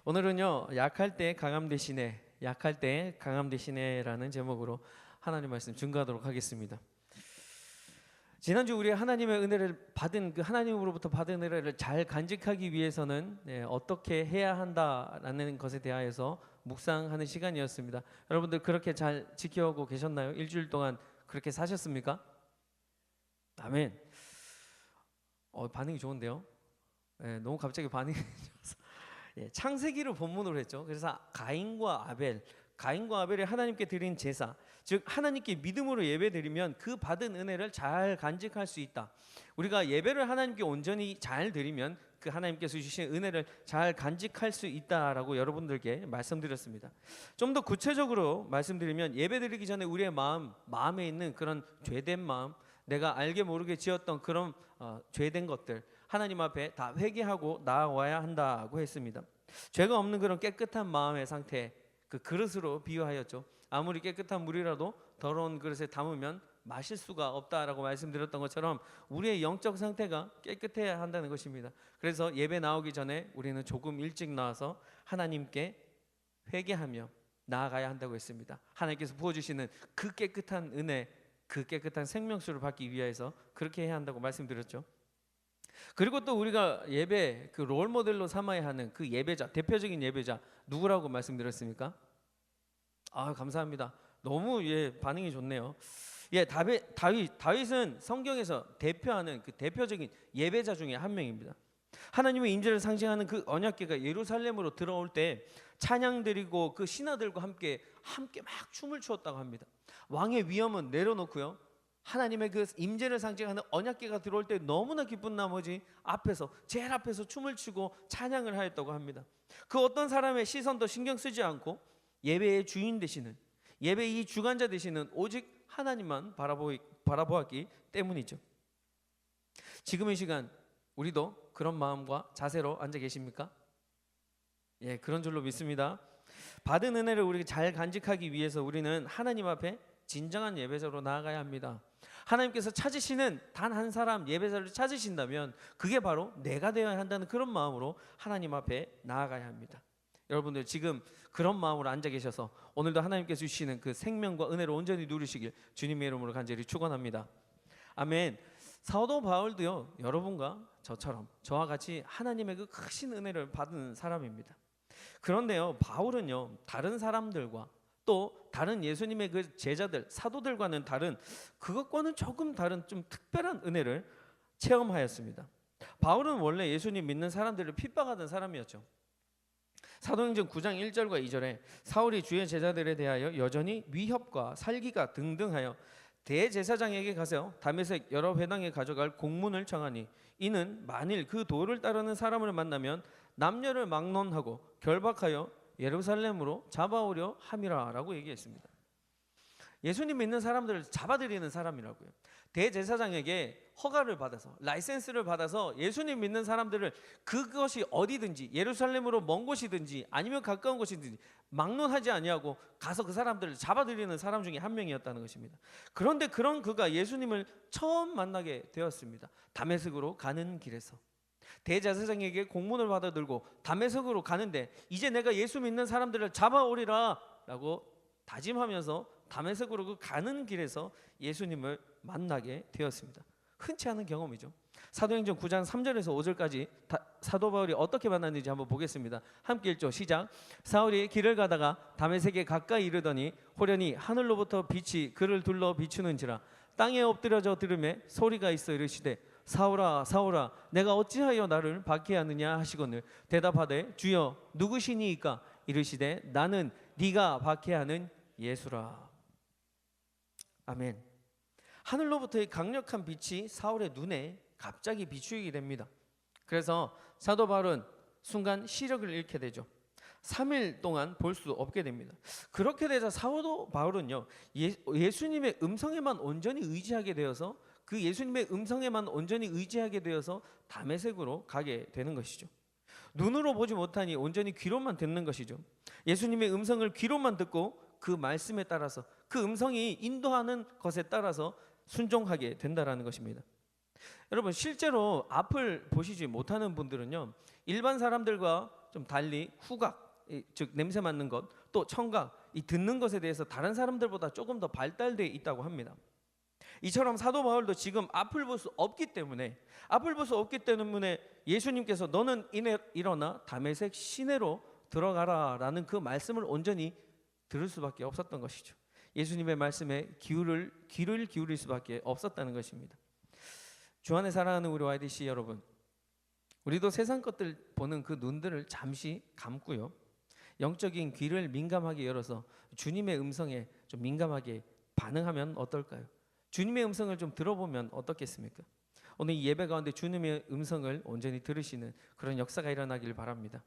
오늘은요, 약할 때 강함 대신에라는 제목으로 하나님 말씀 증거하도록 하겠습니다. 지난주 우리 하나님의 은혜를 받은 하나님으로부터 받은 은혜를 잘 간직하기 위해서는 어떻게 해야 한다라는 것에 대하여서 묵상하는 시간이었습니다. 여러분들 그렇게 잘 지켜오고 계셨나요? 일주일 동안 그렇게 사셨습니까? 아멘. 반응이 좋은데요? 너무 갑자기 반응이 좋아서. 창세기를 본문으로 했죠. 그래서 가인과 아벨이 하나님께 드린 제사, 즉 하나님께 믿음으로 예배드리면 그 받은 은혜를 잘 간직할 수 있다. 우리가 예배를 하나님께 온전히 잘 드리면 그 하나님께서 주신 은혜를 잘 간직할 수 있다라고 여러분들께 말씀드렸습니다. 좀 더 구체적으로 말씀드리면 예배드리기 전에 우리의 마음에 있는 그런 죄된 마음, 내가 알게 모르게 지었던 그런 죄된 것들 하나님 앞에 다 회개하고 나아와야 한다고 했습니다. 죄가 없는 그런 깨끗한 마음의 상태, 그 그릇으로 비유하였죠. 아무리 깨끗한 물이라도 더러운 그릇에 담으면 마실 수가 없다라고 말씀드렸던 것처럼 우리의 영적 상태가 깨끗해야 한다는 것입니다. 그래서 예배 나오기 전에 우리는 조금 일찍 나와서 하나님께 회개하며 나아가야 한다고 했습니다. 하나님께서 부어주시는 그 깨끗한 은혜, 그 깨끗한 생명수를 받기 위해서 그렇게 해야 한다고 말씀드렸죠. 그리고 또 우리가 예배 그 롤 모델로 삼아야 하는 그 예배자, 대표적인 예배자 누구라고 말씀드렸습니까? 감사합니다. 너무 반응이 좋네요. 다윗은 성경에서 대표하는 그 대표적인 예배자 중에 한 명입니다. 하나님의 임재를 상징하는 그 언약궤가 예루살렘으로 들어올 때 찬양 드리고 그 신하들과 함께 막 춤을 추었다고 합니다. 왕의 위엄은 내려놓고요, 하나님의 그 임재를 상징하는 언약궤가 들어올 때 너무나 기쁜 나머지 제일 앞에서 춤을 추고 찬양을 하였다고 합니다. 그 어떤 사람의 시선도 신경 쓰지 않고 예배의 주인 되시는, 예배의 주관자 되시는 오직 하나님만 바라보았기 때문이죠. 지금 이 시간 우리도 그런 마음과 자세로 앉아 계십니까? 그런 줄로 믿습니다. 받은 은혜를 우리가 잘 간직하기 위해서 우리는 하나님 앞에 진정한 예배자로 나아가야 합니다. 하나님께서 찾으시는 단 한 사람 예배자를 찾으신다면 그게 바로 내가 되어야 한다는 그런 마음으로 하나님 앞에 나아가야 합니다. 여러분들 지금 그런 마음으로 앉아 계셔서 오늘도 하나님께서 주시는 그 생명과 은혜를 온전히 누리시길 주님의 이름으로 간절히 축원합니다. 아멘. 사도 바울도요, 여러분과 저처럼 저와 같이 하나님의 그 크신 은혜를 받은 사람입니다. 그런데요, 바울은요, 다른 사람들과 또 다른 예수님의 그 제자들, 사도들과는 다른, 그것과는 조금 다른 좀 특별한 은혜를 체험하였습니다. 바울은 원래 예수님 믿는 사람들을 핍박하던 사람이었죠. 사도행전 9장 1절과 2절에 사울이 주의 제자들에 대하여 여전히 위협과 살기가 등등하여 대제사장에게 가서 다메섹 여러 회당에 가져갈 공문을 청하니 이는 만일 그 도를 따르는 사람을 만나면 남녀를 막론하고 결박하여 예루살렘으로 잡아오려 함이라라고 얘기했습니다. 예수님 믿는 사람들을 잡아들이는 사람이라고요. 대제사장에게 허가를 받아서, 라이센스를 받아서 예수님 믿는 사람들을 그것이 어디든지, 예루살렘으로 먼 곳이든지 아니면 가까운 곳이든지 막론하지 아니하고 가서 그 사람들을 잡아들이는 사람 중에 한 명이었다는 것입니다. 그런데 그런 그가 예수님을 처음 만나게 되었습니다. 다메섹으로 가는 길에서 대제사장에게 공문을 받아 들고 다메섹으로 가는데 이제 내가 예수 믿는 사람들을 잡아오리라 라고 다짐하면서 다메섹으로 그 가는 길에서 예수님을 만나게 되었습니다. 흔치 않은 경험이죠. 사도행전 9장 3절에서 5절까지 사도 바울이 어떻게 만났는지 한번 보겠습니다. 함께 읽죠. 시작. 사울이 길을 가다가 다메섹에 가까이 이르더니 호련히 하늘로부터 빛이 그를 둘러 비추는지라 땅에 엎드려져 들음에 소리가 있어 이르시되 사울아 사울아 내가 어찌하여 나를 박해하느냐 하시거늘 대답하되 주여 누구시니이까 이르시되 나는 네가 박해하는 예수라. 아멘. 하늘로부터의 강력한 빛이 사울의 눈에 갑자기 비추이게 됩니다. 그래서 사도 바울은 순간 시력을 잃게 되죠. 3일 동안 볼 수 없게 됩니다. 그렇게 되자 사도 바울은요, 예수님의 음성에만 온전히 의지하게 되어서 그 예수님의 음성에만 온전히 의지하게 되어서 다메섹으로 가게 되는 것이죠. 눈으로 보지 못하니 온전히 귀로만 듣는 것이죠. 예수님의 음성을 귀로만 듣고 그 말씀에 따라서 그 음성이 인도하는 것에 따라서 순종하게 된다라는 것입니다. 여러분 실제로 앞을 보시지 못하는 분들은요, 일반 사람들과 좀 달리 후각, 즉 냄새 맡는 것, 또 청각, 이 듣는 것에 대해서 다른 사람들보다 조금 더 발달되어 있다고 합니다. 이처럼 사도 바울도 지금 앞을 볼 수 없기 때문에 예수님께서 너는 일어나 다메섹 시내로 들어가라라는 그 말씀을 온전히 들을 수밖에 없었던 것이죠. 예수님의 말씀에 귀를 기울일 수밖에 없었다는 것입니다. 주 안에 사랑하는 우리 YDC 여러분, 우리도 세상 것들 보는 그 눈들을 잠시 감고요, 영적인 귀를 민감하게 열어서 주님의 음성에 좀 민감하게 반응하면 어떨까요? 주님의 음성을 좀 들어보면 어떻겠습니까? 오늘 이 예배 가운데 주님의 음성을 온전히 들으시는 그런 역사가 일어나길 바랍니다.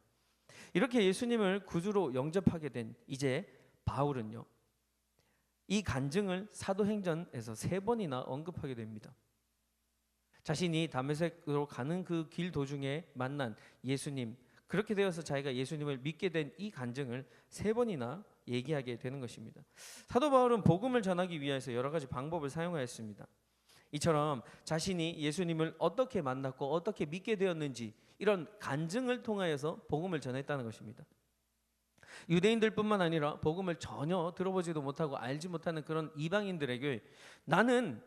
이렇게 예수님을 구주로 영접하게 된 이제 바울은요, 이 간증을 사도행전에서 3번이나 언급하게 됩니다. 자신이 다메섹으로 가는 그 길 도중에 만난 예수님, 그렇게 되어서 자기가 예수님을 믿게 된 이 간증을 3번이나 얘기하게 되는 것입니다. 사도 바울은 복음을 전하기 위해서 여러 가지 방법을 사용하였습니다. 이처럼 자신이 예수님을 어떻게 만났고 어떻게 믿게 되었는지 이런 간증을 통하여서 복음을 전했다는 것입니다. 유대인들뿐만 아니라 복음을 전혀 들어보지도 못하고 알지 못하는 그런 이방인들에게 나는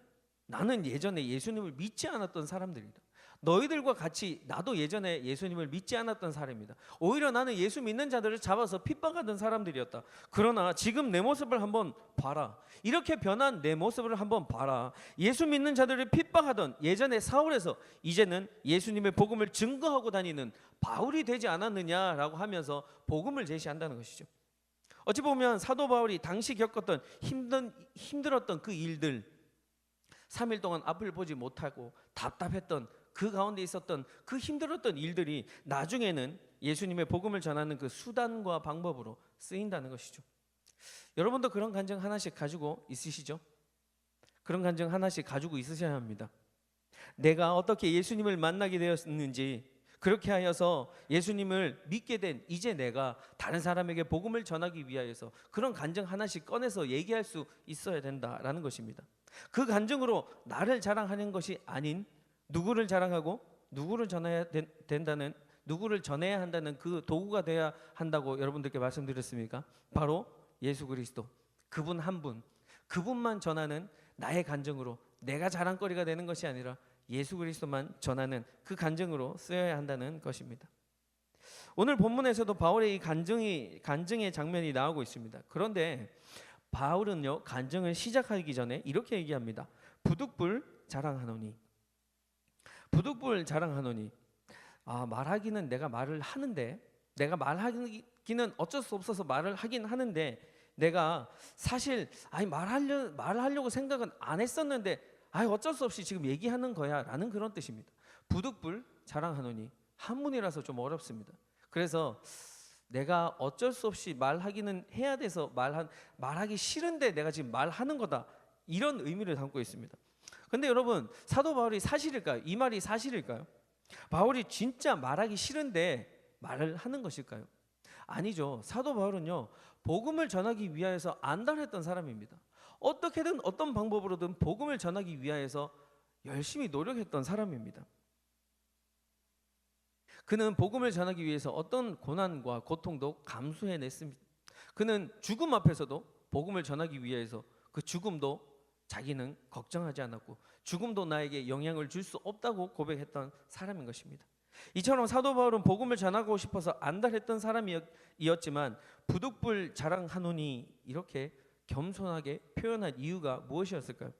예전에 예수님을 믿지 않았던 사람들이다. 너희들과 같이 나도 예전에 예수님을 믿지 않았던 사람입니다. 오히려 나는 예수 믿는 자들을 잡아서 핍박하던 사람들이었다. 그러나 지금 내 모습을 한번 봐라. 이렇게 변한 내 모습을 한번 봐라. 예수 믿는 자들을 핍박하던 예전에 사울에서 이제는 예수님의 복음을 증거하고 다니는 바울이 되지 않았느냐라고 하면서 복음을 제시한다는 것이죠. 어찌 보면 사도 바울이 당시 겪었던 힘들었던 그 일들, 3일 동안 앞을 보지 못하고 답답했던 그 가운데 있었던 그 힘들었던 일들이 나중에는 예수님의 복음을 전하는 그 수단과 방법으로 쓰인다는 것이죠. 여러분도 그런 간증 하나씩 가지고 있으시죠? 그런 간증 하나씩 가지고 있으셔야 합니다. 내가 어떻게 예수님을 만나게 되었는지, 그렇게 하여서 예수님을 믿게 된 이제 내가 다른 사람에게 복음을 전하기 위하여서 그런 간증 하나씩 꺼내서 얘기할 수 있어야 된다라는 것입니다. 그 간증으로 나를 자랑하는 것이 아닌 누구를 자랑하고 누구를 전해야 한다는 그 도구가 돼야 한다고 여러분들께 말씀드렸습니까? 바로 예수 그리스도, 그분 한 분, 그분만 전하는 나의 간증으로 내가 자랑거리가 되는 것이 아니라 예수 그리스도만 전하는 그 간증으로 쓰여야 한다는 것입니다. 오늘 본문에서도 바울의 이 간증의 장면이 나오고 있습니다. 그런데 바울은요, 간증을 시작하기 전에 이렇게 얘기합니다. 부득불 자랑하노니. 말하기는 내가 말을 하는데, 내가 말하기는 어쩔 수 없어서 말을 하긴 하는데, 내가 사실 말하려고 생각은 안 했었는데 어쩔 수 없이 지금 얘기하는 거야 라는 그런 뜻입니다. 부득불 자랑하노니, 한문이라서 좀 어렵습니다. 그래서 내가 어쩔 수 없이 말하기는 해야 돼서 말하기 싫은데 내가 지금 말하는 거다, 이런 의미를 담고 있습니다. 근데 여러분, 사도 바울이 사실일까요? 이 말이 사실일까요? 바울이 진짜 말하기 싫은데 말을 하는 것일까요? 아니죠. 사도 바울은요, 복음을 전하기 위하여서 안달했던 사람입니다. 어떻게든 어떤 방법으로든 복음을 전하기 위하여서 열심히 노력했던 사람입니다. 그는 복음을 전하기 위해서 어떤 고난과 고통도 감수해냈습니다. 그는 죽음 앞에서도 복음을 전하기 위해서 그 죽음도 자기는 걱정하지 않았고 죽음도 나에게 영향을 줄 수 없다고 고백했던 사람인 것입니다. 이처럼 사도 바울은 복음을 전하고 싶어서 안달했던 사람이었지만 부득불 자랑하노니 이렇게 겸손하게 표현한 이유가 무엇이었을까요?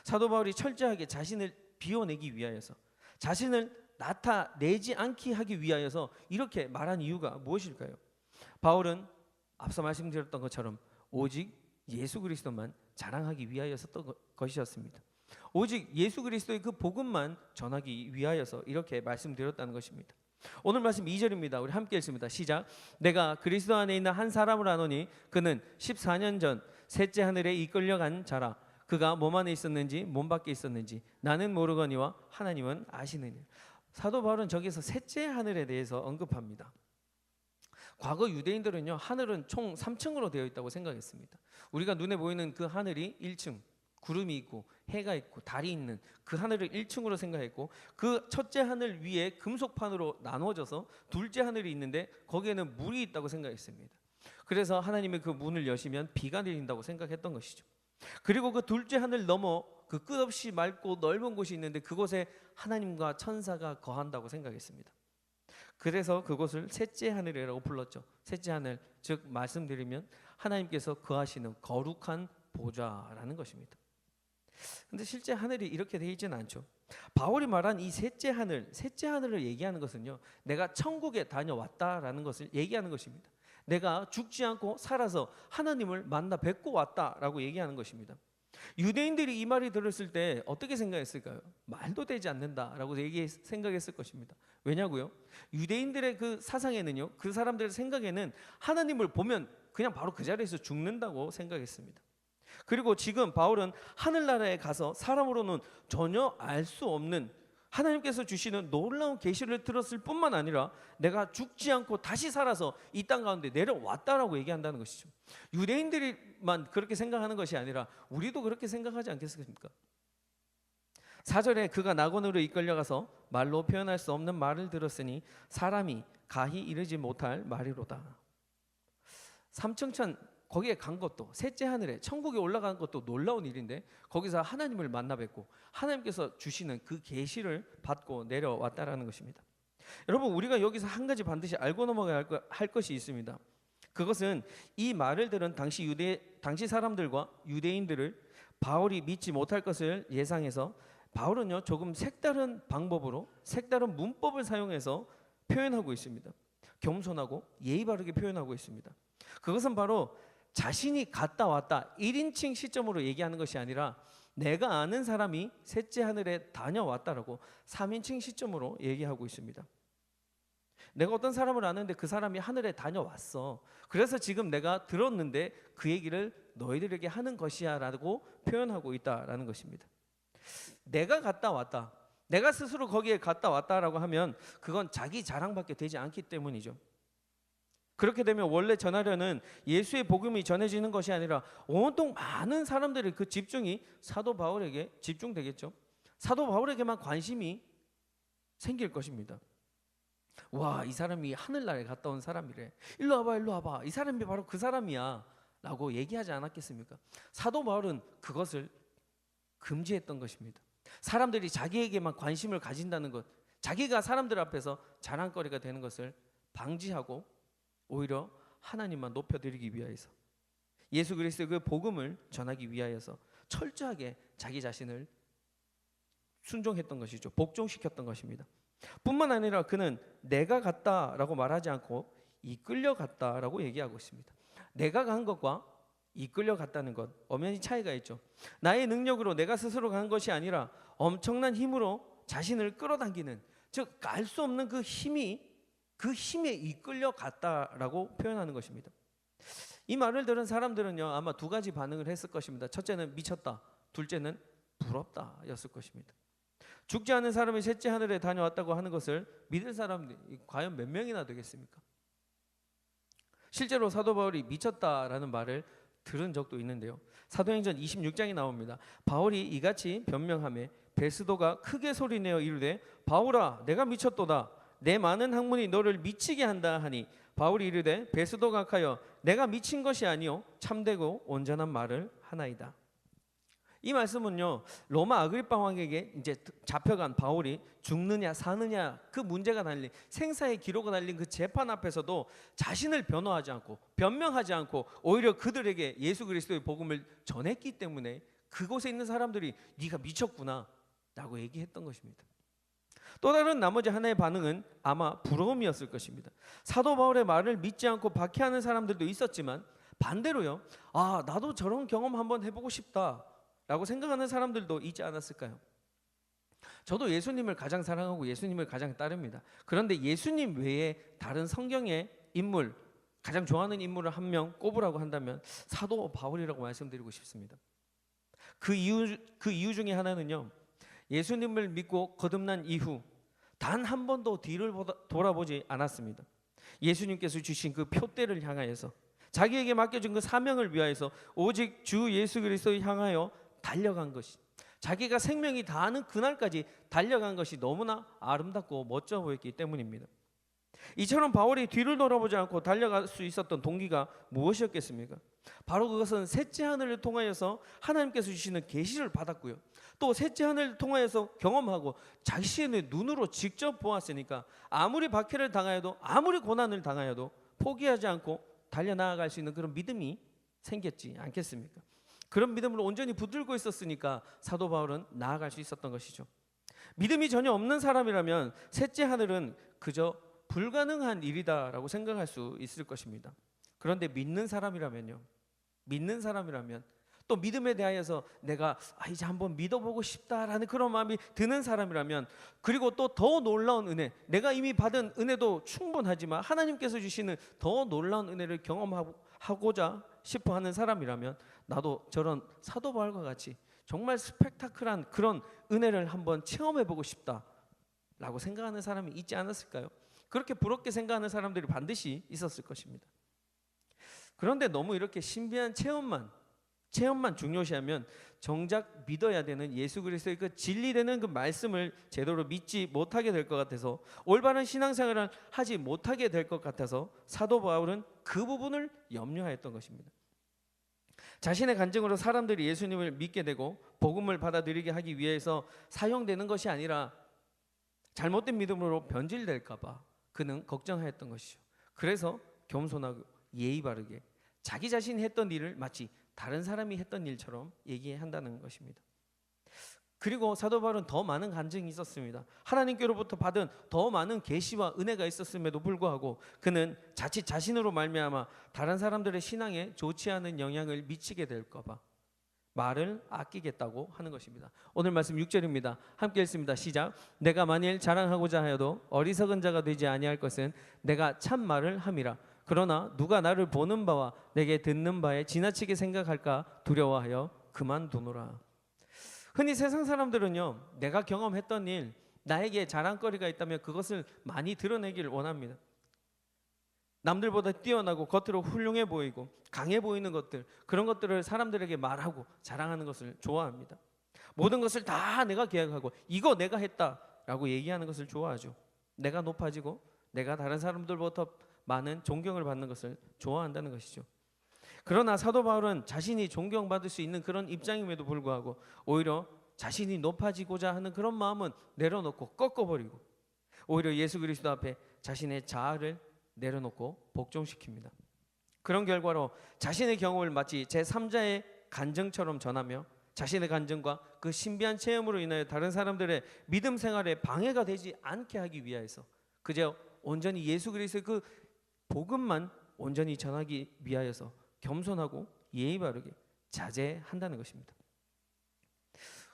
사도 바울이 철저하게 자신을 비워내기 위하여서, 자신을 나타내지 않게 하기 위하여서 이렇게 말한 이유가 무엇일까요? 바울은 앞서 말씀드렸던 것처럼 오직 예수 그리스도만 자랑하기 위하여였던 것이었습니다. 오직 예수 그리스도의 그 복음만 전하기 위하여서 이렇게 말씀드렸다는 것입니다. 오늘 말씀 2절입니다. 우리 함께 읽습니다. 시작. 내가 그리스도 안에 있는 한 사람을 아노니 그는 14년 전 셋째 하늘에 이끌려간 자라. 그가 몸 안에 있었는지 몸 밖에 있었는지 나는 모르거니와 하나님은 아시느니라. 사도 바울은 저기서 셋째 하늘에 대해서 언급합니다. 과거 유대인들은요, 하늘은 총 3층으로 되어 있다고 생각했습니다. 우리가 눈에 보이는 그 하늘이 1층, 구름이 있고 해가 있고 달이 있는 그 하늘을 1층으로 생각했고, 그 첫째 하늘 위에 금속판으로 나누어져서 둘째 하늘이 있는데 거기에는 물이 있다고 생각했습니다. 그래서 하나님이 그 문을 여시면 비가 내린다고 생각했던 것이죠. 그리고 그 둘째 하늘 넘어 그 끝없이 맑고 넓은 곳이 있는데 그곳에 하나님과 천사가 거한다고 생각했습니다. 그래서 그곳을 셋째 하늘이라고 불렀죠. 셋째 하늘, 즉 말씀드리면 하나님께서 거하시는 거룩한 보좌라는 것입니다. 근데 실제 하늘이 이렇게 되어 있지는 않죠. 바울이 말한 이 셋째 하늘을 얘기하는 것은요, 내가 천국에 다녀왔다라는 것을 얘기하는 것입니다. 내가 죽지 않고 살아서 하나님을 만나 뵙고 왔다라고 얘기하는 것입니다. 유대인들이 이 말이 들었을 때 어떻게 생각했을까요? 말도 되지 않는다라고 생각했을 것입니다. 왜냐고요? 유대인들의 그 사상에는요, 그 사람들의 생각에는 하나님을 보면 그냥 바로 그 자리에서 죽는다고 생각했습니다. 그리고 지금 바울은 하늘나라에 가서 사람으로는 전혀 알 수 없는 하나님께서 주시는 놀라운 계시를 들었을 뿐만 아니라 내가 죽지 않고 다시 살아서 이 땅 가운데 내려왔다라고 얘기한다는 것이죠. 유대인들만 그렇게 생각하는 것이 아니라 우리도 그렇게 생각하지 않겠습니까? 4절에 그가 낙원으로 이끌려가서 말로 표현할 수 없는 말을 들었으니 사람이 가히 이르지 못할 말이로다. 삼층천 거기에 간 것도, 셋째 하늘에 천국에 올라간 것도 놀라운 일인데 거기서 하나님을 만나 뵙고 하나님께서 주시는 그 계시를 받고 내려왔다라는 것입니다. 여러분, 우리가 여기서 한 가지 반드시 알고 넘어가야 할 것이 있습니다. 그것은 이 말을 들은 당시 사람들과 유대인들을 바울이 믿지 못할 것을 예상해서 바울은요, 조금 색다른 방법으로 색다른 문법을 사용해서 표현하고 있습니다. 겸손하고 예의 바르게 표현하고 있습니다. 그것은 바로 자신이 갔다 왔다 1인칭 시점으로 얘기하는 것이 아니라 내가 아는 사람이 셋째 하늘에 다녀왔다라고 3인칭 시점으로 얘기하고 있습니다. 내가 어떤 사람을 아는데 그 사람이 하늘에 다녀왔어. 그래서 지금 내가 들었는데 그 얘기를 너희들에게 하는 것이야 라고 표현하고 있다라는 것입니다. 내가 갔다 왔다, 내가 스스로 거기에 갔다 왔다라고 하면 그건 자기 자랑밖에 되지 않기 때문이죠. 그렇게 되면 원래 전하려는 예수의 복음이 전해지는 것이 아니라 온통 많은 사람들의 그 집중이 사도 바울에게 집중되겠죠. 사도 바울에게만 관심이 생길 것입니다. 와, 이 사람이 하늘나라에 갔다 온 사람이래. 일로 와봐, 일로 와봐. 이 사람이 바로 그 사람이야 라고 얘기하지 않았겠습니까? 사도 바울은 그것을 금지했던 것입니다. 사람들이 자기에게만 관심을 가진다는 것, 자기가 사람들 앞에서 자랑거리가 되는 것을 방지하고 오히려 하나님만 높여드리기 위하여서, 예수 그리스도의 그 복음을 전하기 위하여서 철저하게 자기 자신을 순종했던 것이죠. 복종시켰던 것입니다. 뿐만 아니라 그는 내가 갔다라고 말하지 않고 이끌려 갔다라고 얘기하고 있습니다. 내가 간 것과 이끌려 갔다는 것 엄연히 차이가 있죠. 나의 능력으로 내가 스스로 간 것이 아니라 엄청난 힘으로 자신을 끌어당기는, 즉 알 수 없는 그 힘에 이끌려 갔다라고 표현하는 것입니다. 이 말을 들은 사람들은요, 아마 두 가지 반응을 했을 것입니다. 첫째는 미쳤다, 둘째는 부럽다 였을 것입니다. 죽지 않은 사람이 셋째 하늘에 다녀왔다고 하는 것을 믿을 사람들이 과연 몇 명이나 되겠습니까? 실제로 사도 바울이 미쳤다라는 말을 들은 적도 있는데요. 사도행전 26장에 나옵니다. 바울이 이같이 변명하며 베스도가 크게 소리내어 이르되 바울아 내가 미쳤도다. 내 많은 학문이 너를 미치게 한다 하니 바울이 이르되 베스도가 하여 내가 미친 것이 아니요 참되고 온전한 말을 하나이다. 이 말씀은요, 로마 아그리파 왕에게 이제 잡혀간 바울이 죽느냐 사느냐 그 문제가 달린, 생사의 기로가 달린 그 재판 앞에서도 자신을 변호하지 않고 변명하지 않고 오히려 그들에게 예수 그리스도의 복음을 전했기 때문에 그곳에 있는 사람들이 네가 미쳤구나 라고 얘기했던 것입니다. 또 다른 나머지 하나의 반응은 아마 부러움이었을 것입니다. 사도 바울의 말을 믿지 않고 박해하는 사람들도 있었지만 반대로요, 아 나도 저런 경험 한번 해보고 싶다 라고 생각하는 사람들도 있지 않았을까요? 저도 예수님을 가장 사랑하고 예수님을 가장 따릅니다. 그런데 예수님 외에 다른 성경의 인물, 가장 좋아하는 인물을 한 명 꼽으라고 한다면 사도 바울이라고 말씀드리고 싶습니다. 그 이유 중에 하나는요, 예수님을 믿고 거듭난 이후 단 한 번도 뒤를 돌아보지 않았습니다. 예수님께서 주신 그 표대를 향하여서, 자기에게 맡겨진 그 사명을 위하여서 오직 주 예수 그리스도를 향하여 달려간 것이, 자기가 생명이 다하는 그날까지 달려간 것이 너무나 아름답고 멋져 보였기 때문입니다. 이처럼 바울이 뒤를 돌아보지 않고 달려갈 수 있었던 동기가 무엇이었겠습니까? 바로 그것은 셋째 하늘을 통하여서 하나님께서 주시는 계시를 받았고요, 또 셋째 하늘을 통하여서 경험하고 자신의 눈으로 직접 보았으니까 아무리 박해를 당하여도, 아무리 고난을 당하여도 포기하지 않고 달려나아갈 수 있는 그런 믿음이 생겼지 않겠습니까? 그런 믿음으로 온전히 붙들고 있었으니까 사도 바울은 나아갈 수 있었던 것이죠. 믿음이 전혀 없는 사람이라면 셋째 하늘은 그저 불가능한 일이다라고 생각할 수 있을 것입니다. 그런데 믿는 사람이라면요, 믿는 사람이라면, 또 믿음에 대하여서 내가 이제 한번 믿어보고 싶다라는 그런 마음이 드는 사람이라면, 그리고 또 더 놀라운 은혜, 내가 이미 받은 은혜도 충분하지만 하나님께서 주시는 더 놀라운 은혜를 경험하고자 싶어하는 사람이라면, 나도 저런 사도 바울과 같이 정말 스펙타클한 그런 은혜를 한번 체험해보고 싶다라고 생각하는 사람이 있지 않았을까요? 그렇게 부럽게 생각하는 사람들이 반드시 있었을 것입니다. 그런데 너무 이렇게 신비한 체험만 중요시하면 정작 믿어야 되는 예수 그리스도의 그 진리되는 그 말씀을 제대로 믿지 못하게 될 것 같아서, 올바른 신앙생활을 하지 못하게 될 것 같아서 사도 바울은 그 부분을 염려하였던 것입니다. 자신의 간증으로 사람들이 예수님을 믿게 되고 복음을 받아들이게 하기 위해서 사용되는 것이 아니라 잘못된 믿음으로 변질될까 봐 그는 걱정하였던 것이죠. 그래서 겸손하고 예의 바르게 자기 자신이 했던 일을 마치 다른 사람이 했던 일처럼 얘기한다는 것입니다. 그리고 사도 바울은 더 많은 간증이 있었습니다. 하나님께로부터 받은 더 많은 계시와 은혜가 있었음에도 불구하고 그는 자칫 자신으로 말미암아 다른 사람들의 신앙에 좋지 않은 영향을 미치게 될까 봐 말을 아끼겠다고 하는 것입니다. 오늘 말씀 6절입니다. 함께 읽습니다. 시작. 내가 만일 자랑하고자 하여도 어리석은 자가 되지 아니할 것은 내가 참 말을 함이라. 그러나 누가 나를 보는 바와 내게 듣는 바에 지나치게 생각할까 두려워하여 그만두노라. 흔히 세상 사람들은요, 내가 경험했던 일, 나에게 자랑거리가 있다면 그것을 많이 드러내기를 원합니다. 남들보다 뛰어나고 겉으로 훌륭해 보이고 강해 보이는 것들, 그런 것들을 사람들에게 말하고 자랑하는 것을 좋아합니다. 모든 것을 다 내가 계획하고 이거 내가 했다라고 얘기하는 것을 좋아하죠. 내가 높아지고 내가 다른 사람들보다 많은 존경을 받는 것을 좋아한다는 것이죠. 그러나 사도 바울은 자신이 존경받을 수 있는 그런 입장임에도 불구하고 오히려 자신이 높아지고자 하는 그런 마음은 내려놓고 꺾어버리고 오히려 예수 그리스도 앞에 자신의 자아를 내려놓고 복종시킵니다. 그런 결과로 자신의 경험을 마치 제3자의 간증처럼 전하며 자신의 간증과 그 신비한 체험으로 인하여 다른 사람들의 믿음 생활에 방해가 되지 않게 하기 위하여서 그저 온전히 예수 그리스도의 그 복음만 온전히 전하기 위하여서 겸손하고 예의 바르게 자제한다는 것입니다.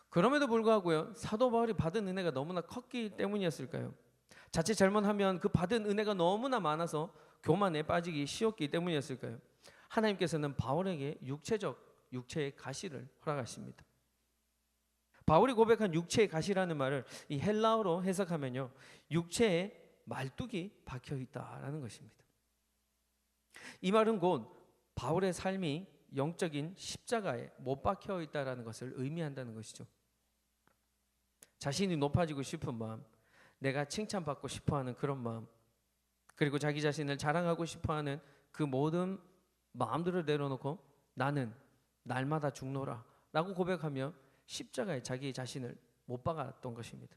그럼에도 불구하고요, 사도 바울이 받은 은혜가 너무나 컸기 때문이었을까요? 자칫 잘못하면 그 받은 은혜가 너무나 많아서 교만에 빠지기 쉬웠기 때문이었을까요? 하나님께서는 바울에게 육체의 가시를 허락하십니다. 바울이 고백한 육체의 가시라는 말을 이 헬라어로 해석하면요, 육체에 말뚝이 박혀 있다라는 것입니다. 이 말은 곧 바울의 삶이 영적인 십자가에 못 박혀 있다라는 것을 의미한다는 것이죠. 자신이 높아지고 싶은 마음, 내가 칭찬받고 싶어하는 그런 마음, 그리고 자기 자신을 자랑하고 싶어하는 그 모든 마음들을 내려놓고 나는 날마다 죽노라 라고 고백하며 십자가에 자기 자신을 못 박았던 것입니다.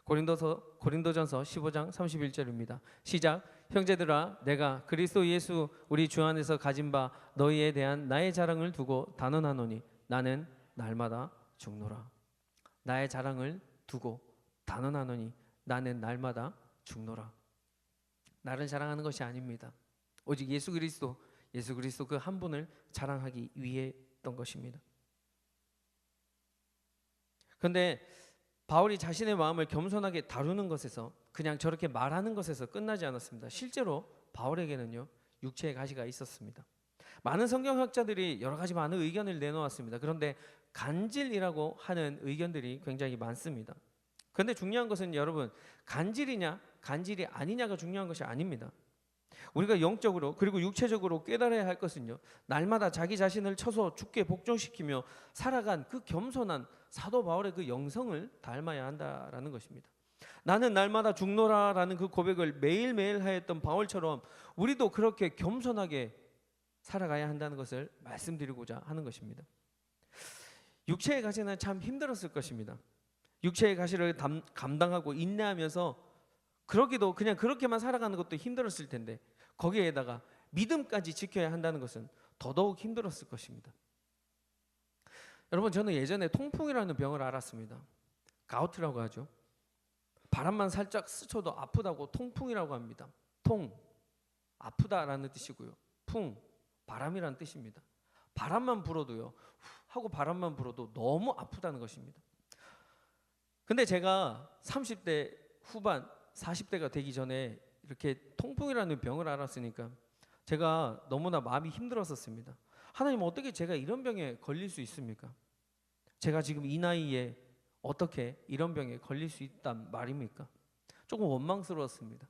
고린도전서 15장 31절입니다. 시작. 형제들아, 내가 그리스도 예수 우리 주 안에서 가진 바 너희에 대한 나의 자랑을 두고 단언하노니 나는 날마다 죽노라. 나의 자랑을 두고 단언하노니 나는 날마다 죽노라. 나를 자랑하는 것이 아닙니다. 오직 예수 그리스도 그 한 분을 자랑하기 위해였던 것입니다. 그런데 바울이 자신의 마음을 겸손하게 다루는 것에서, 그냥 저렇게 말하는 것에서 끝나지 않았습니다. 실제로 바울에게는요, 육체의 가시가 있었습니다. 많은 성경학자들이 여러 가지 많은 의견을 내놓았습니다. 그런데 간질이라고 하는 의견들이 굉장히 많습니다. 그런데 중요한 것은 여러분, 간질이냐 간질이 아니냐가 중요한 것이 아닙니다. 우리가 영적으로 그리고 육체적으로 깨달아야 할 것은요, 날마다 자기 자신을 쳐서 죽게 복종시키며 살아간 그 겸손한 사도 바울의 그 영성을 닮아야 한다라는 것입니다. 나는 날마다 죽노라라는 그 고백을 매일매일 하였던 바울처럼 우리도 그렇게 겸손하게 살아가야 한다는 것을 말씀드리고자 하는 것입니다. 육체의 가시는 참 힘들었을 것입니다. 육체의 가시를 감당하고 인내하면서 그러기도 그냥 그렇게만 살아가는 것도 힘들었을 텐데 거기에다가 믿음까지 지켜야 한다는 것은 더더욱 힘들었을 것입니다. 여러분, 저는 예전에 통풍이라는 병을 앓았습니다. 가우트라고 하죠. 바람만 살짝 스쳐도 아프다고 통풍이라고 합니다. 통, 아프다라는 뜻이고요. 풍, 바람이라는 뜻입니다. 바람만 불어도요, 하고 바람만 불어도 너무 아프다는 것입니다. 근데 제가 30대 후반 40대가 되기 전에 이렇게 통풍이라는 병을 앓았으니까 제가 너무나 마음이 힘들었었습니다. 하나님, 어떻게 제가 이런 병에 걸릴 수 있습니까? 제가 지금 이 나이에 어떻게 이런 병에 걸릴 수 있단 말입니까? 조금 원망스러웠습니다.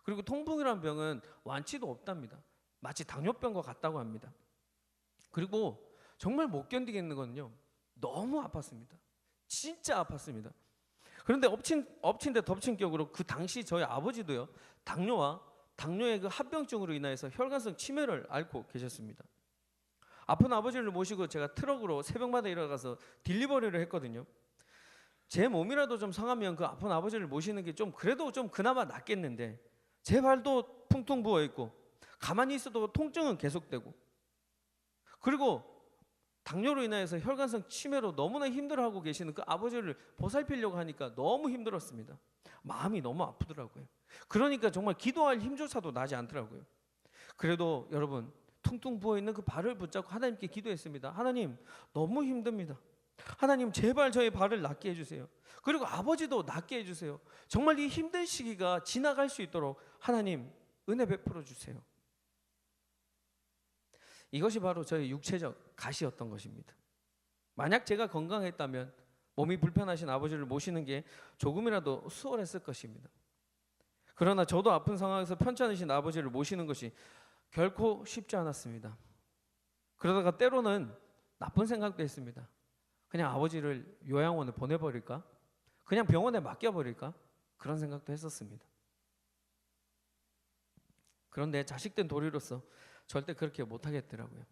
그리고 통풍이라는 병은 완치도 없답니다. 마치 당뇨병과 같다고 합니다. 그리고 정말 못 견디겠는 건요, 너무 아팠습니다. 진짜 아팠습니다. 그런데 엎친 데 덮친 격으로 그 당시 저희 아버지도요, 당뇨의 그 합병증으로 인해서 혈관성 치매를 앓고 계셨습니다. 아픈 아버지를 모시고 제가 트럭으로 새벽마다 일어나서 딜리버리를 했거든요. 제 몸이라도 좀 상하면 그 아픈 아버지를 모시는 게 좀 그래도 좀 그나마 낫겠는데 제 발도 퉁퉁 부어 있고 가만히 있어도 통증은 계속되고, 그리고 당뇨로 인해서 혈관성 치매로 너무나 힘들어하고 계시는 그 아버지를 보살피려고 하니까 너무 힘들었습니다. 마음이 너무 아프더라고요. 그러니까 정말 기도할 힘조차도 나지 않더라고요. 그래도 여러분, 퉁퉁 부어있는 그 발을 붙잡고 하나님께 기도했습니다. 하나님, 너무 힘듭니다. 하나님, 제발 저의 발을 낫게 해주세요. 그리고 아버지도 낫게 해주세요. 정말 이 힘든 시기가 지나갈 수 있도록 하나님 은혜 베풀어 주세요. 이것이 바로 저의 육체적 가시였던 것입니다. 만약 제가 건강했다면 몸이 불편하신 아버지를 모시는 게 조금이라도 수월했을 것입니다. 그러나 저도 아픈 상황에서 편찮으신 아버지를 모시는 것이 결코 쉽지 않았습니다. 그러다가 때로는 나쁜 생각도 했습니다. 그냥 아버지를 요양원에 보내버릴까? 그냥 병원에 맡겨버릴까? 그런 생각도 했었습니다. 그런데 자식된 도리로서 절대 그렇게 못하겠더라고요.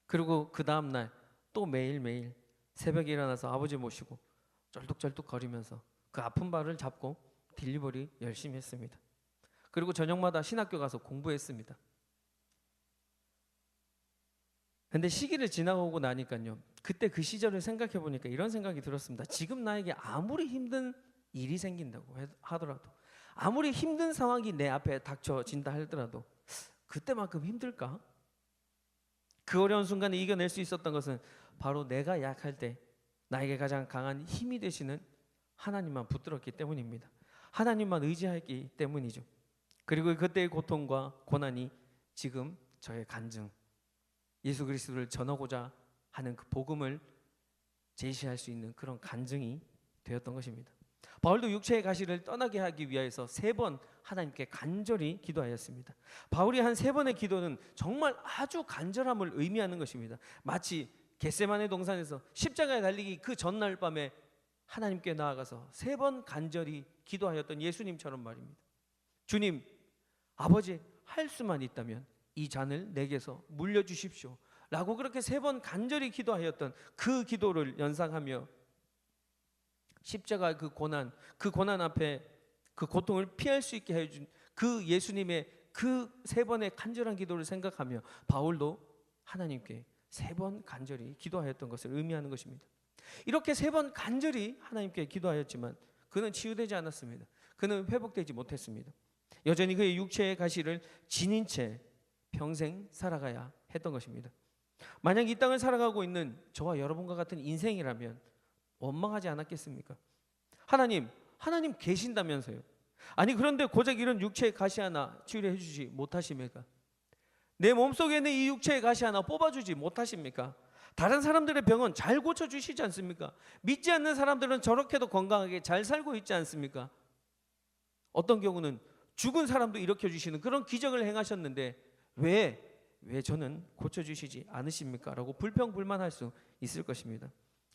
그리고 그 다음날 또 매일매일 새벽에 일어나서 아버지 모시고 쩔뚝쩔뚝 거리면서 그 아픈 발을 잡고 딜리버리 열심히 했습니다. 그리고 저녁마다 신학교 가서 공부했습니다. 근데 시기를 지나고 나니까요, 그때 그 시절을 생각해 보니까 이런 생각이 들었습니다. 지금 나에게 아무리 힘든 일이 생긴다고 하더라도, 아무리 힘든 상황이 내 앞에 닥쳐진다 하더라도 그때만큼 힘들까? 그 어려운 순간에 이겨낼 수 있었던 것은 바로 내가 약할 때 나에게 가장 강한 힘이 되시는 하나님만 붙들었기 때문입니다. 하나님만 의지했기 때문이죠. 그리고 그때의 고통과 고난이 지금 저의 간증, 예수 그리스도를 전하고자 하는 그 복음을 제시할 수 있는 그런 간증이 되었던 것입니다. 바울도 육체의 가시를 떠나게 하기 위하여서 3번 하나님께 간절히 기도하였습니다. 바울이 한 3번의 기도는 정말 아주 간절함을 의미하는 것입니다. 마치 겟세마네 동산에서 십자가에 달리기 그 전날 밤에 하나님께 나아가서 3번 간절히 기도하였던 예수님처럼 말입니다. 주님, 아버지, 할 수만 있다면 이 잔을 내게서 물려주십시오 라고 그렇게 3번 간절히 기도하였던 그 기도를 연상하며 십자가의 그 고난 앞에 그 고통을 피할 수 있게 해준 그 예수님의 그 3번의 간절한 기도를 생각하며 바울도 하나님께 3번 간절히 기도하였던 것을 의미하는 것입니다. 이렇게 3번 간절히 하나님께 기도하였지만 그는 치유되지 않았습니다. 그는 회복되지 못했습니다. 여전히 그의 육체의 가시를 지닌 채 평생 살아가야 했던 것입니다. 만약 이 땅을 살아가고 있는 저와 여러분과 같은 인생이라면 원망하지 않았겠습니까? 하나님 계신다면서요. 아니 그런데 고작 이런 육체의 가시 하나 치유해 주지 못하십니까? 내 몸속에 있는 이 육체의 가시 하나 뽑아주지 못하십니까? 다른 사람들의 병은 잘 고쳐주시지 않습니까? 믿지 않는 사람들은 저렇게도 건강하게 잘 살고 있지 않습니까? 어떤 경우는 죽은 사람도 일으켜주시는 그런 기적을 행하셨는데 왜 저는 고쳐주시지 않으십니까? 라고 불평불만할 수 있을 것입니다.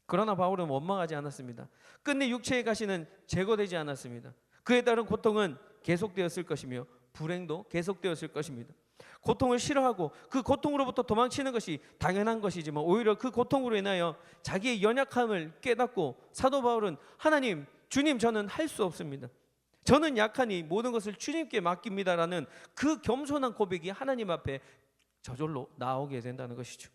그러나 바울은 원망하지 않았습니다. 끝내 육체의 가시는 제거되지 않았습니다. 그에 따른 고통은 계속되었을 것이며 불행도 계속되었을 것입니다. 고통을 싫어하고 그 고통으로부터 도망치는 것이 당연한 것이지만 오히려 그 고통으로 인하여 자기의 연약함을 깨닫고 사도 바울은 하나님, 주님, 저는 할 수 없습니다. 저는 약하니 모든 것을 주님께 맡깁니다라는 그 겸손한 고백이 하나님 앞에 저절로 나오게 된다는 것이죠.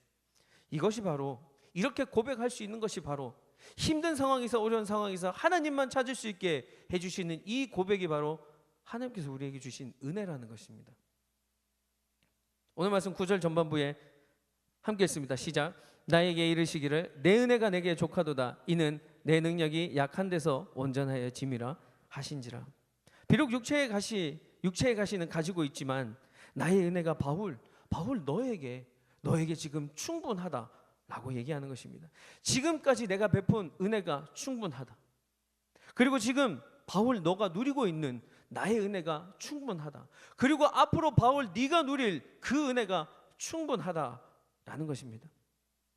이것이 바로, 이렇게 고백할 수 있는 것이 바로 힘든 상황에서, 어려운 상황에서 하나님만 찾을 수 있게 해주시는 이 고백이 바로 하나님께서 우리에게 주신 은혜라는 것입니다. 오늘 말씀 9절 전반부에 함께 했습니다. 시작. 나에게 이르시기를 내 은혜가 내게 족하도다. 이는 내 능력이 약한 데서 온전하여 짐이라 하신지라. 비록 육체의 가시는 가지고 있지만 나의 은혜가 바울 너에게 지금 충분하다라고 얘기하는 것입니다. 지금까지 내가 베푼 은혜가 충분하다. 그리고 지금 바울 너가 누리고 있는 나의 은혜가 충분하다. 그리고 앞으로 바울 네가 누릴 그 은혜가 충분하다라는 것입니다.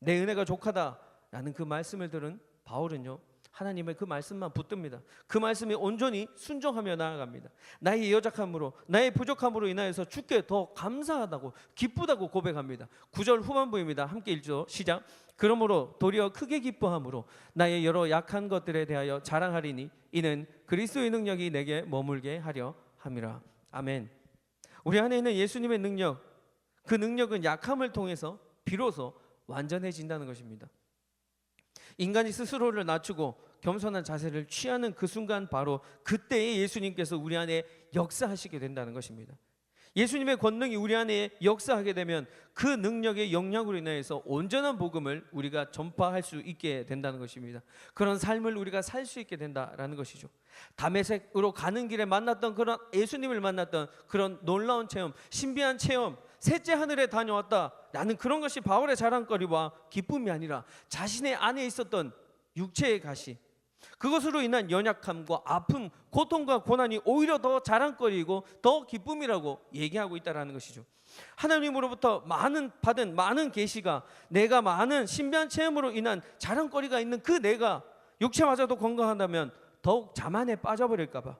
내 은혜가 족하다라는 그 말씀을 들은 바울은요, 하나님의 그 말씀만 붙듭니다. 그 말씀에 온전히 순종하며 나아갑니다. 나의 여작함으로, 나의 부족함으로 인하여서 주께 더 감사하다고, 기쁘다고 고백합니다. 9절 후반부입니다. 함께 읽죠. 시작. 그러므로 도리어 크게 기뻐함으로 나의 여러 약한 것들에 대하여 자랑하리니 이는 그리스도의 능력이 내게 머물게 하려 함이라. 아멘. 우리 안에 있는 예수님의 능력, 그 능력은 약함을 통해서 비로소 완전해진다는 것입니다. 인간이 스스로를 낮추고 겸손한 자세를 취하는 그 순간, 바로 그때에 예수님께서 우리 안에 역사하시게 된다는 것입니다. 예수님의 권능이 우리 안에 역사하게 되면 그 능력의 영향으로 인해서 온전한 복음을 우리가 전파할 수 있게 된다는 것입니다. 그런 삶을 우리가 살 수 있게 된다라는 것이죠. 다메섹으로 가는 길에 만났던 그런 예수님을 만났던 그런 놀라운 체험, 신비한 체험, 셋째 하늘에 다녀왔다라는 그런 것이 바울의 자랑거리와 기쁨이 아니라 자신의 안에 있었던 육체의 가시, 그것으로 인한 연약함과 아픔, 고통과 고난이 오히려 더 자랑거리이고 더 기쁨이라고 얘기하고 있다는 것이죠. 하나님으로부터 받은 많은 계시가 내가 많은 신비한 체험으로 인한 자랑거리가 있는 그 내가 육체마저도 건강한다면 더욱 자만에 빠져버릴까 봐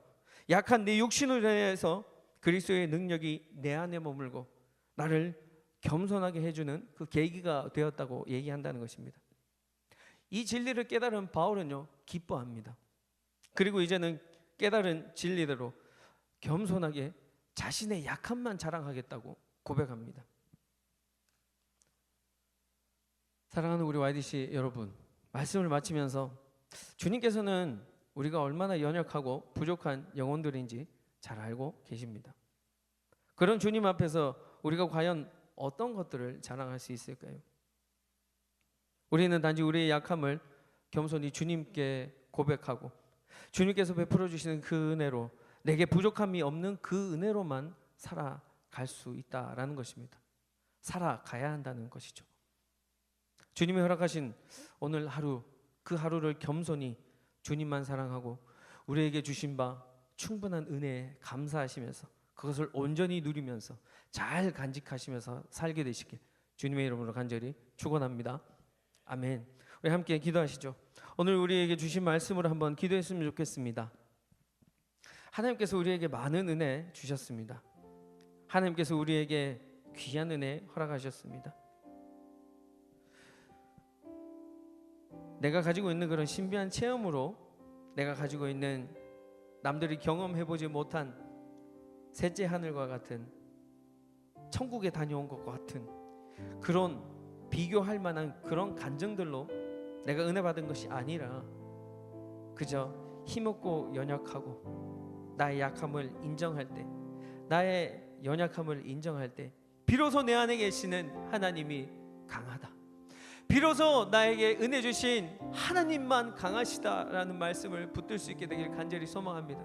약한 내 육신을 인해서 그리스도의 능력이 내 안에 머물고 나를 겸손하게 해주는 그 계기가 되었다고 얘기한다는 것입니다. 이 진리를 깨달은 바울은요, 기뻐합니다. 그리고 이제는 깨달은 진리대로 겸손하게 자신의 약함만 자랑하겠다고 고백합니다. 사랑하는 우리 YDC 여러분, 말씀을 마치면서 주님께서는 우리가 얼마나 연약하고 부족한 영혼들인지 잘 알고 계십니다. 그런 주님 앞에서 우리가 과연 어떤 것들을 자랑할 수 있을까요? 우리는 단지 우리의 약함을 겸손히 주님께 고백하고 주님께서 베풀어 주시는 그 은혜로, 내게 부족함이 없는 그 은혜로만 살아갈 수 있다라는 것입니다. 살아가야 한다는 것이죠. 주님이 허락하신 오늘 하루, 그 하루를 겸손히 주님만 사랑하고 우리에게 주신 바 충분한 은혜에 감사하시면서 그것을 온전히 누리면서 잘 간직하시면서 살게 되시길 주님의 이름으로 간절히 축원합니다. 아멘. 우리 함께 기도하시죠. 오늘 우리에게 주신 말씀으로 한번 기도했으면 좋겠습니다. 하나님께서 우리에게 많은 은혜 주셨습니다. 하나님께서 우리에게 귀한 은혜 허락하셨습니다. 내가 가지고 있는 그런 신비한 체험으로, 내가 가지고 있는 남들이 경험해보지 못한 셋째 하늘과 같은, 천국에 다녀온 것과 같은 그런 비교할 만한 그런 감정들로 내가 은혜 받은 것이 아니라 그저 힘없고 연약하고 나의 약함을 인정할 때, 나의 연약함을 인정할 때 비로소 내 안에 계시는 하나님이 강하다, 비로소 나에게 은혜 주신 하나님만 강하시다라는 말씀을 붙들 수 있게 되길 간절히 소망합니다.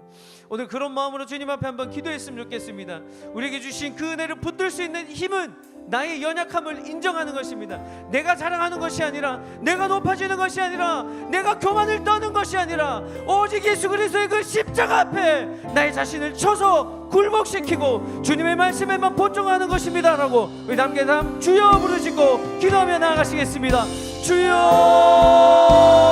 오늘 그런 마음으로 주님 앞에 한번 기도했으면 좋겠습니다. 우리에게 주신 그 은혜를 붙들 수 있는 힘은 나의 연약함을 인정하는 것입니다. 내가 자랑하는 것이 아니라, 내가 높아지는 것이 아니라, 내가 교만을 떠는 것이 아니라 오직 예수 그리스도의 그 십자가 앞에 나의 자신을 쳐서 굴복시키고 주님의 말씀에만 본종하는 것입니다라고 우리 함께 주여 부르시고 기도하며 나아가시겠습니다. 주여.